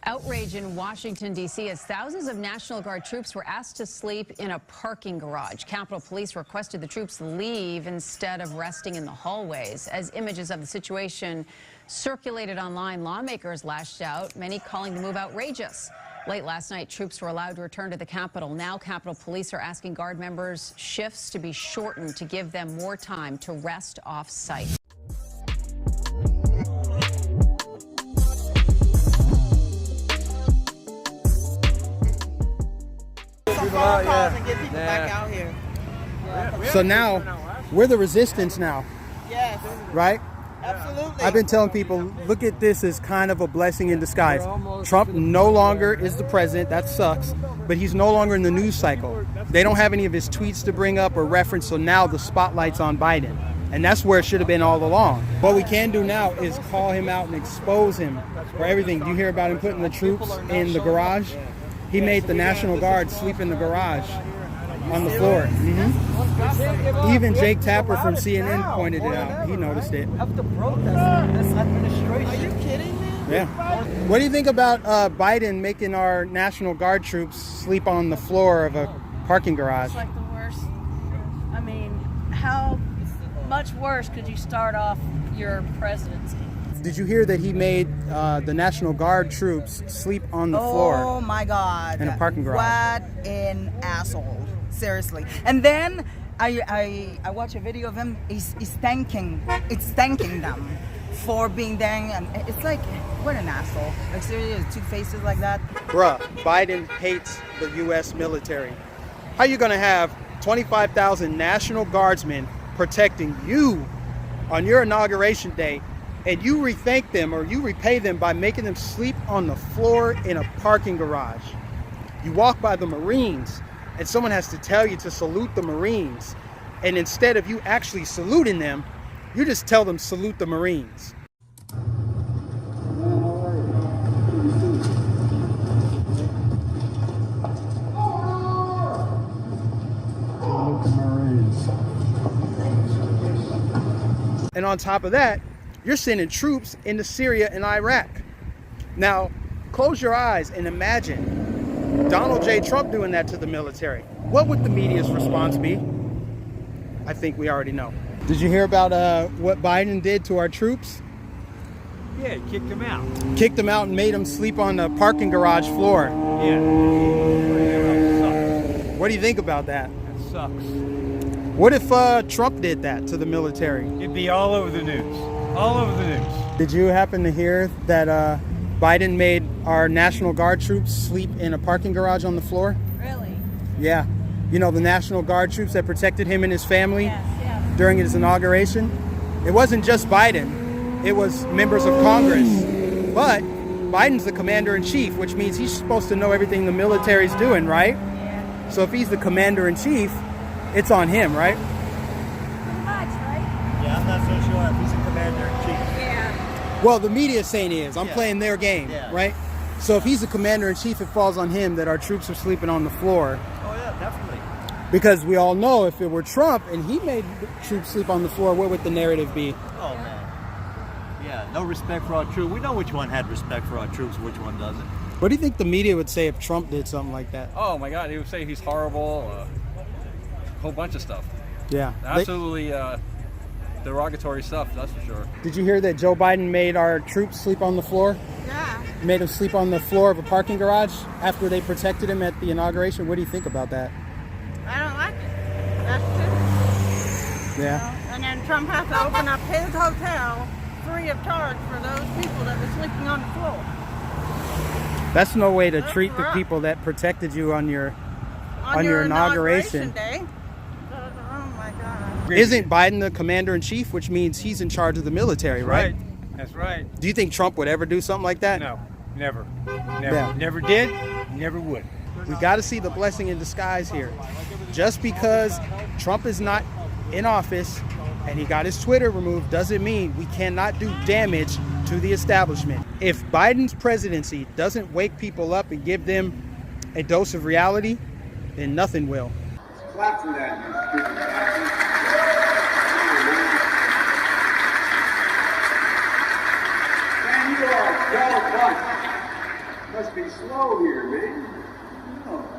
Outrage in Washington, D.C. as thousands of National Guard troops were asked to sleep in a parking garage. Capitol Police requested the troops leave instead of resting in the hallways. As images of the situation circulated online, lawmakers lashed out, many calling the move outrageous. Late last night, troops were allowed to return to the Capitol. Now, Capitol Police are asking Guard members' shifts to be shortened to give them more time to rest off-site. And get people back out here. So now, we're the resistance now. Yes. Right? Absolutely. I've been telling people, look at this as kind of a blessing in disguise. Trump no longer is the president. That sucks. But he's no longer in the news cycle. They don't have any of his tweets to bring up or reference, so now the spotlight's on Biden. And that's where it should have been all along. What we can do now is call him out and expose him for everything. You hear about him putting the troops in the garage? He made the National Guard sleep in the garage on the floor. Even Jake Tapper from CNN pointed it out. He noticed it. Are you kidding me? Yeah. What do you think about Biden making our National Guard troops sleep on the floor of a parking garage? It's like the worst. I mean, how much worse could you start off your presidency? Did you hear that he made the National Guard troops sleep on the floor? Oh my God! In a parking garage. What an asshole! Seriously. And then I watch a video of him. He's thanking them for being there, and it's like, what an asshole! Like seriously, two faces like that. Bruh, Biden hates the U.S. military. How you gonna have 25,000 National Guardsmen protecting you on your inauguration day? And you rethank them or you repay them by making them sleep on the floor in a parking garage. You walk by the Marines and someone has to tell you to salute the Marines. And instead of you actually saluting them, you just tell them salute the Marines. Salute the Marines. And on top of that, you're sending troops into Syria and Iraq. Now, close your eyes and imagine Donald J. Trump doing that to the military. What would the media's response be? I think we already know. Did you hear about what Biden did to our troops? Yeah, he kicked them out. Kicked them out and made them sleep on the parking garage floor. Yeah. What do you think about that? That sucks. What if Trump did that to the military? It'd be all over the news. All over the news. Did you happen to hear that Biden made our National Guard troops sleep in a parking garage on the floor? Really? Yeah. You know, the National Guard troops that protected him and his family during his inauguration? It wasn't just Biden. It was members of Congress. But Biden's the commander-in-chief, which means he's supposed to know everything the military's doing, right? Yeah. So if he's the commander-in-chief, it's on him, right? Pretty much, right? Yeah, I'm not so sure if he's a commander-in-chief. Yeah. Well, the media is saying he is. I'm playing their game, right? So if he's the commander-in-chief, it falls on him that our troops are sleeping on the floor. Oh, yeah, definitely. Because we all know if it were Trump and he made the troops sleep on the floor, what would the narrative be? Oh, man. Yeah, no respect for our troops. We know which one had respect for our troops, which one doesn't. What do you think the media would say if Trump did something like that? Oh, my God. He would say he's horrible. A whole bunch of stuff. Yeah. Absolutely derogatory stuff, that's for sure. Did you hear that Joe Biden made our troops sleep on the floor? Yeah. Made them sleep on the floor of a parking garage after they protected him at the inauguration? What do you think about that? I don't like it. That's stupid. Yeah. And then Trump has to open up his hotel free of charge for those people that were sleeping on the floor. That's no way to treat the people that protected you on your inauguration day. Oh my God. Isn't Biden the commander-in-chief, which means he's in charge of the military, right? That's right. Do you think Trump would ever do something like that? No, never. Never. Yeah. Never did, never would. We got to see the blessing in disguise here. Just because Trump is not in office and he got his Twitter removed doesn't mean we cannot do damage to the establishment. If Biden's presidency doesn't wake people up and give them a dose of reality, then nothing will. Clap for that. And you are well done. Must be slow here, man. Oh.